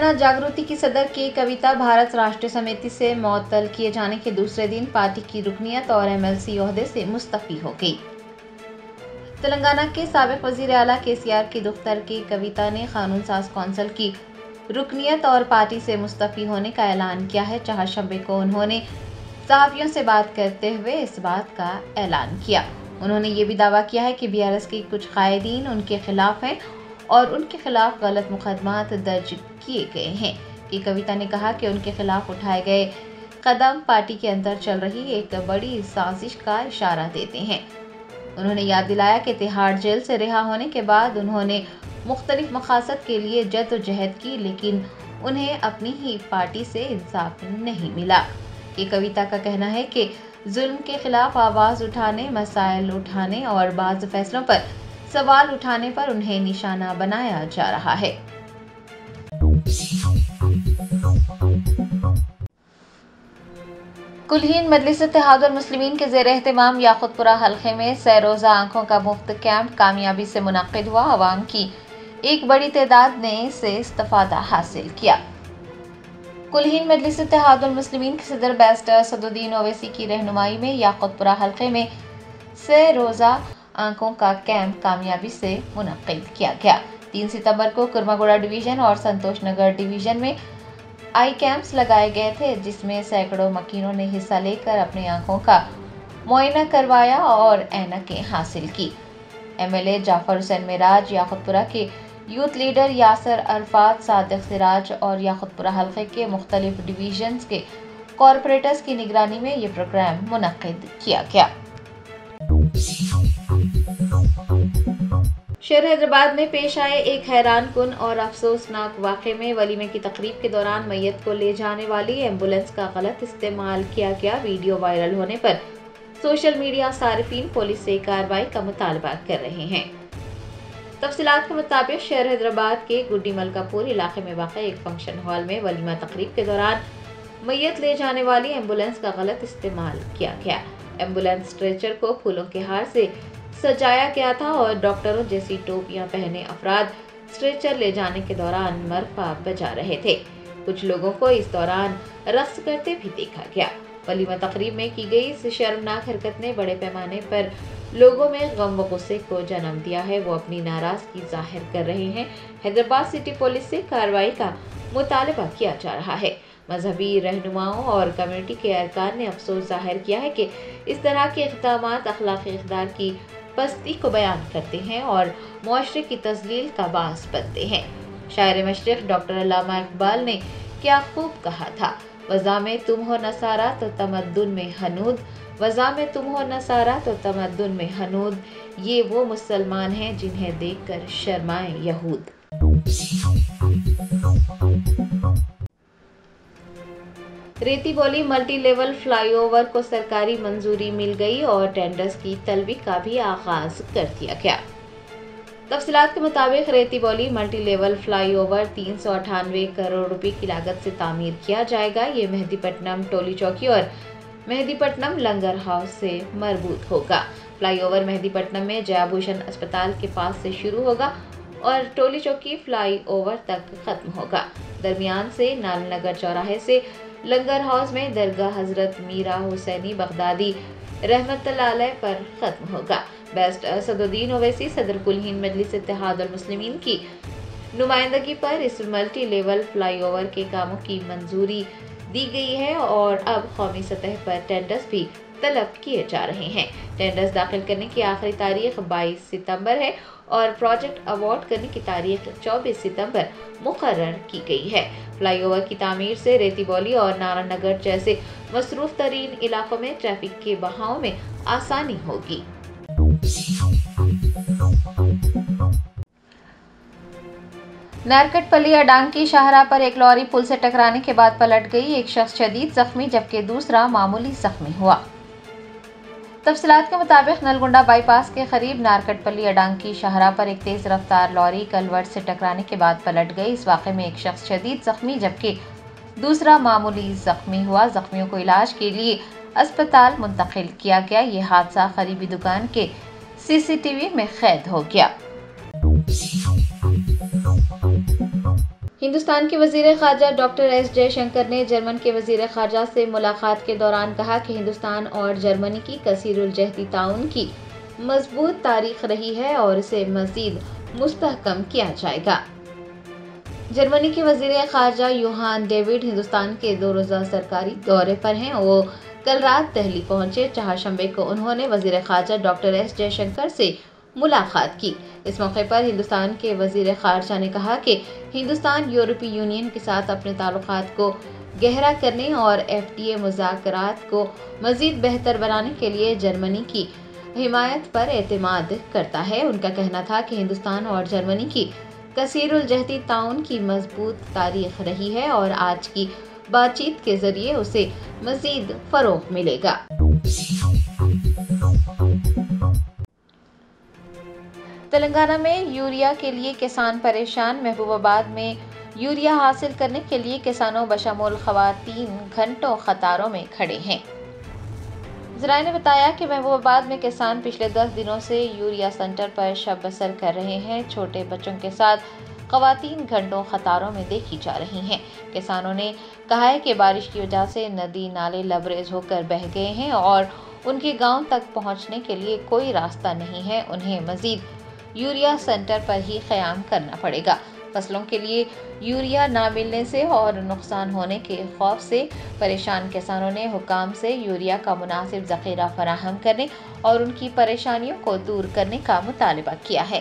تلنگانہ جاگرتی کی صدر کے کویتا بھارت راشٹریہ سمیتی سے معطل کیے جانے کے دوسرے دن پارٹی کی رکنیت اور MLC عہدے سے مستعفی ہو گئی۔ تلنگانہ کے سابق وزیر اعلیٰ KCR کی دختر کے کویتا نے قانون ساز کونسل کی رکنیت اور پارٹی سے مستعفی ہونے کا اعلان کیا ہے۔ چہارشنبے کو انہوں نے صحافیوں سے بات کرتے ہوئے اس بات کا اعلان کیا۔ انہوں نے یہ بھی دعویٰ کیا ہے کہ BRS کے کچھ قائدین ان کے خلاف ہیں اور ان کے خلاف غلط مقدمات درج کیے گئے ہیں۔ کویتا نے کہا کہ ان کے خلاف اٹھائے گئے قدم پارٹی کے اندر چل رہی ایک بڑی سازش کا اشارہ دیتے ہیں۔ انہوں نے یاد دلایا کہ تہاڑ جیل سے رہا ہونے کے بعد انہوں نے مختلف مقاصد کے لیے جدوجہد کی، لیکن انہیں اپنی ہی پارٹی سے انصاف نہیں ملا۔ کویتا کا کہنا ہے کہ ظلم کے خلاف آواز اٹھانے، مسائل اٹھانے اور بعض فیصلوں پر سوال اٹھانے پر انہیں نشانہ بنایا جا رہا ہے۔ کلہین مجلس اتحاد المسلمین کے زیر اہتمام یاقوت پورہ حلقے میں سہ روزہ آنکھوں کا مفت کیمپ کامیابی سے منعقد ہوا۔ عوام کی ایک بڑی تعداد نے اس سے استفادہ حاصل کیا۔ کلہین مجلس اتحاد المسلمین کے صدر بیرسٹر اسد الدین اویسی کی رہنمائی میں یاقوت پورہ حلقے میں سہ روزہ آنکھوں کا کیمپ کامیابی سے منعقد کیا گیا۔ 3 ستمبر کو کرماگوڑا ڈویژن اور سنتوش نگر ڈویژن میں آئی کیمپس لگائے گئے تھے، جس میں سینکڑوں مکینوں نے حصہ لے کر اپنی آنکھوں کا معائنہ کروایا اور اینکیں حاصل کی۔ MLA جعفر حسین معراج، یاقوت پورہ کے یوتھ لیڈر یاسر عرفات، صادق سراج اور یاقوت پورہ حلقے کے مختلف ڈویژنز کے کارپوریٹرز کی نگرانی میں یہ پروگرام منعقد کیا گیا۔ شہر حیدرآباد میں پیش آئے ایک حیران کن اور افسوسناک واقعے میں ولیمے کی تقریب کے دوران میت کو لے جانے والی ایمبولینس کا غلط استعمال کیا گیا۔ ویڈیو وائرل ہونے پر سوشل میڈیا صارفین پولیس سے کارروائی کا مطالبہ کر رہے ہیں۔ تفصیلات کے مطابق شہر حیدرآباد کے گڈی ملکا پور علاقے میں واقع ایک فنکشن ہال میں ولیمہ تقریب کے دوران میت لے جانے والی ایمبولینس کا غلط استعمال کیا گیا۔ ایمبولینس اسٹریچر کو پھولوں کے ہار سے سجایا گیا تھا اور ڈاکٹروں جیسی ٹوپیاں پہنے افراد اسٹریچر لے جانے کے دوران مرفا بجا رہے تھے۔ کچھ لوگوں کو اس دوران رقص کرتے بھی دیکھا گیا۔ ولیمہ تقریب میں کی گئی اس شرمناک حرکت نے بڑے پیمانے پر لوگوں میں غم و غصے کو جنم دیا ہے۔ وہ اپنی ناراضگی ظاہر کر رہے ہیں۔ حیدرآباد سٹی پولیس سے کارروائی کا مطالبہ کیا جا رہا ہے۔ مذہبی رہنماؤں اور کمیونٹی کے ارکان نے افسوس ظاہر کیا ہے کہ اس طرح کے اقدامات اخلاقی اقدار کی پستی کو بیان کرتے ہیں اور معاشرے کی تذلیل کا باعث بنتے ہیں۔ شاعر مشرق ڈاکٹر علامہ اقبال نے کیا خوب کہا تھا، وضع میں تم ہو نصارہ تو تمدن میں ہنود، وضع میں تم ہو نصارہ تو تمدن میں ہنود، یہ وہ مسلمان ہیں جنہیں دیکھ کر شرمائیں یہود۔ ریتی بولی ملٹی لیول فلائی اوور کو سرکاری منظوری مل گئی اور ٹینڈرز کی طلبی کا بھی آغاز کر دیا گیا۔ تفصیلات کے مطابق ریتی بولی multi level fly over 398 crore روپے کی لاگت سے تعمیر کیا جائے گا۔ یہ مہدی پٹنم ٹولی چوکی اور مہدی پٹنم لنگر ہاؤس سے مربوط ہوگا۔ فلائی اوور مہدی پٹنم میں جیا بھوشن اسپتال کے پاس سے شروع ہوگا اور ٹولی چوکی فلائی اوور تک ختم ہوگا۔ درمیان سے نال نگر چوراہے سے لنگر ہاؤس میں درگاہ حضرت میرا حسینی بغدادی رحمت اللہ علیہ پر ختم ہوگا۔ بیرسٹر اسد الدین اویسی صدر کلہین مجلس اتحاد المسلمین کی نمائندگی پر اس ملٹی لیول فلائی اوور کے کاموں کی منظوری دی گئی ہے اور اب قومی سطح پر ٹینڈرز بھی طلب کیے جا رہے ہیں۔ ٹینڈرز داخل کرنے کی آخری تاریخ 22 ستمبر ہے اور پروجیکٹ ایوارڈ کرنے کی تاریخ 24 ستمبر مقرر کی گئی ہے۔ فلائی اوور کی تعمیر سے ریتی بولی اور نارائن نگر جیسے مصروف ترین علاقوں میں ٹریفک کے بہاؤ میں آسانی ہوگی۔ نارکٹ پلی اڈانگ کی شاہراہ پر ایک لوری پل سے ٹکرانے کے بعد پلٹ گئی۔ ایک شخص شدید زخمی جبکہ دوسرا معمولی زخمی ہوا۔ تفصیلات کے مطابق نلگنڈا بائی پاس کے قریب نارکٹ پلی اڈانگ کی شاہراہ پر ایک تیز رفتار لوری کلورٹ سے ٹکرانے کے بعد پلٹ گئی۔ اس واقعے میں ایک شخص شدید زخمی جبکہ دوسرا معمولی زخمی ہوا۔ زخمیوں کو علاج کے لیے اسپتال منتقل کیا گیا۔ یہ حادثہ قریبی دکان کے CCTV میں قید ہو گیا۔ ہندوستان کے وزیر خارجہ ڈاکٹر ایس جے شنکر نے جرمن کے وزیر خارجہ سے ملاقات کے دوران کہا کہ ہندوستان اور جرمنی کی کثیر الجہتی تعاون کی مضبوط تاریخ رہی ہے اور اسے مزید مستحکم کیا جائے گا۔ جرمنی کے وزیر خارجہ یوہان ڈیوڈ ہندوستان کے 2 روزہ سرکاری دورے پر ہیں۔ وہ کل رات دہلی پہنچے۔ چہارشنبے کو انہوں نے وزیر خارجہ ڈاکٹر ایس جے شنکر سے ملاقات کی۔ اس موقع پر ہندوستان کے وزیر خارجہ نے کہا کہ ہندوستان یورپی یونین کے ساتھ اپنے تعلقات کو گہرا کرنے اور FTA مذاکرات کو مزید بہتر بنانے کے لیے جرمنی کی حمایت پر اعتماد کرتا ہے۔ ان کا کہنا تھا کہ ہندوستان اور جرمنی کی کثیر الجہتی تعاون کی مضبوط تاریخ رہی ہے اور آج کی بات چیت کے ذریعے اسے مزید فروغ ملے گا۔ تلنگانہ میں یوریا کے لیے کسان پریشان۔ محبوب آباد میں یوریا حاصل کرنے کے لیے کسانوں بشمول خواتین گھنٹوں قطاروں میں کھڑے ہیں۔ ذرائع نے بتایا کہ محبوب آباد میں کسان پچھلے 10 دنوں سے یوریا سینٹر پر شب بسر کر رہے ہیں۔ چھوٹے بچوں کے ساتھ خواتین گھنٹوں قطاروں میں دیکھی جا رہی ہیں۔ کسانوں نے کہا ہے کہ بارش کی وجہ سے ندی نالے لبریز ہو کر بہہ گئے ہیں اور ان کے گاؤں تک پہنچنے کے لیے کوئی راستہ نہیں ہے۔ انہیں مزید یوریا سینٹر پر ہی قیام کرنا پڑے گا۔ فصلوں کے لیے یوریا نہ ملنے سے اور نقصان ہونے کے خوف سے پریشان کسانوں نے حکام سے یوریا کا مناسب ذخیرہ فراہم کرنے اور ان کی پریشانیوں کو دور کرنے کا مطالبہ کیا ہے۔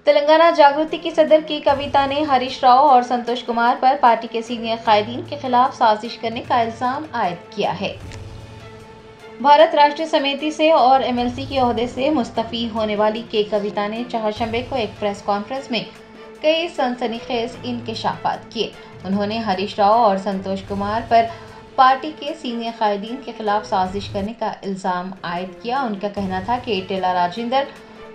تلنگانہ جاگرتی کی صدر کی کویتا نے ہریش راؤ اور سنتوش کمار پر پارٹی کے سینئر قائدین کے خلاف سازش کرنے کا الزام عائد کیا ہے۔ بھارت راشٹریہ سمیتی سے اور MLC کے عہدے سے مستعفی ہونے والی کے کویتا نے چہارشنبے کو ایک پریس کانفرنس میں کئی سنسنی خیز انکشافات کیے۔ انہوں نے ہریش راؤ اور سنتوش کمار پر پارٹی کے سینئر قائدین کے خلاف سازش کرنے کا الزام عائد کیا۔ ان کا کہنا تھا کہ ٹیلا راجندر،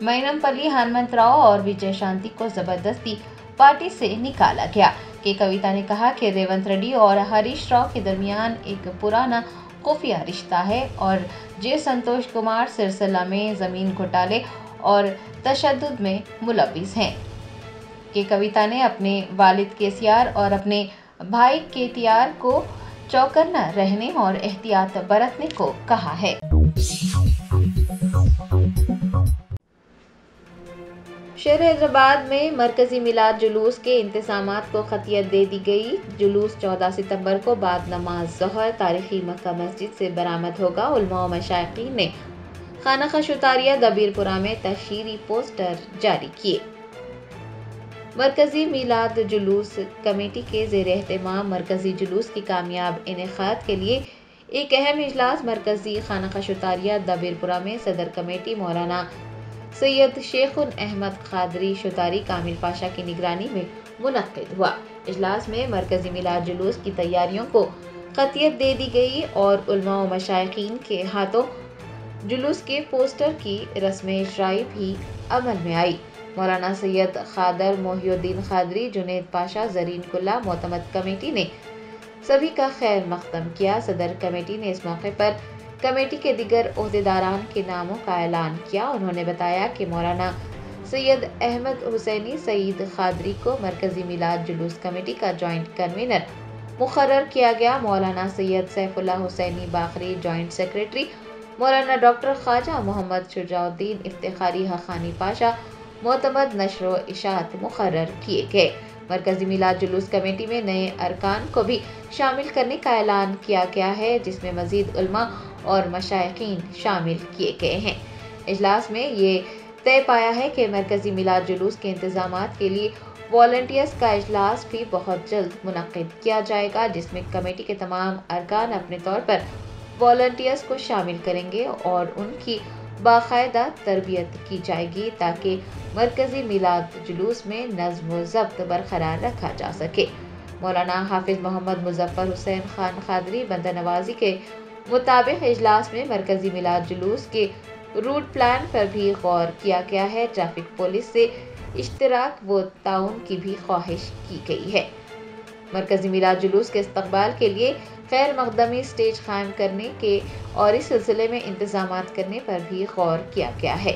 مینم پلی، ہنمنت راؤ اور وجے شانتی کو زبردستی پارٹی سے نکالا گیا۔ کے کویتا نے کہا کہ ریونت ریڈی اور ہریش راؤ کے درمیان ایک پرانا خفیہ رشتہ ہے اور جے سنتوش کمار سرسلہ میں زمین گھوٹالے اور تشدد میں ملوث ہیں۔ کے کویتا نے اپنے والد KCR اور اپنے بھائی KTR کو چوکنا رہنے اور احتیاط برتنے کو کہا ہے۔ شہر حیدرآباد میں مرکزی میلاد جلوس کے انتظامات کو خطیت دے دی گئی۔ جلوس 14 ستمبر کو بعد نماز ظہر تاریخی مکہ مسجد سے برآمد ہوگا۔ علماء و مشائقین نے خانقاہ شتاریہ دبیر پورہ میں تشہیری پوسٹر جاری کیے۔ مرکزی میلاد جلوس کمیٹی کے زیر اہتمام مرکزی جلوس کی کامیاب انعقاد کے لیے ایک اہم اجلاس مرکزی خانقاہ شتاریہ دبیر پورہ میں صدر کمیٹی مولانا سید شیخ احمد قادری شتاری کامل پاشا کی نگرانی میں منعقد ہوا۔ اجلاس میں مرکزی میلاد جلوس کی تیاریوں کو خطیت دے دی گئی اور علماء و مشائقین کے ہاتھوں جلوس کے پوسٹر کی رسم اجرائی بھی عمل میں آئی۔ مولانا سید خادر محی الدین قادری، جنید پاشا، زرین قلعہ معتمد کمیٹی نے سبھی کا خیر مقدم کیا۔ صدر کمیٹی نے اس موقع پر کمیٹی کے دیگر عہدیداران کے ناموں کا اعلان کیا۔ انہوں نے بتایا کہ مولانا سید احمد حسینی سعید قادری کو مرکزی میلاد جلوس کمیٹی کا جوائنٹ کنوینر مقرر کیا گیا۔ مولانا سید سیف اللہ حسینی باقری جوائنٹ سیکریٹری، مولانا ڈاکٹر خواجہ محمد شجاع الدین افتخاری حقانی پاشا معتمد نشر و اشاعت مقرر کیے گئے۔ مرکزی میلاد جلوس کمیٹی میں نئے ارکان کو بھی شامل کرنے کا اعلان کیا گیا ہے، جس میں مزید علماء اور مشائقین شامل کیے گئے ہیں۔ اجلاس میں یہ طے پایا ہے کہ مرکزی میلاد جلوس کے انتظامات کے لیے والنٹیئرز کا اجلاس بھی بہت جلد منعقد کیا جائے گا، جس میں کمیٹی کے تمام ارکان اپنے طور پر والنٹیئرز کو شامل کریں گے اور ان کی باقاعدہ تربیت کی جائے گی تاکہ مرکزی میلاد جلوس میں نظم و ضبط برقرار رکھا جا سکے۔ مولانا حافظ محمد مظفر حسین خان قادری بندہ نوازی کے مطابق اجلاس میں مرکزی میلاد جلوس کے روٹ پلان پر بھی غور کیا گیا ہے۔ ٹریفک پولیس سے اشتراک و تعاون کی بھی خواہش کی گئی ہے۔ مرکزی میلاد جلوس کے استقبال کے لیے خیر مقدمی سٹیج قائم کرنے کے اور اس سلسلے میں انتظامات کرنے پر بھی غور کیا گیا ہے۔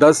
10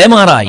MRI,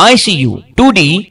ICU, 2D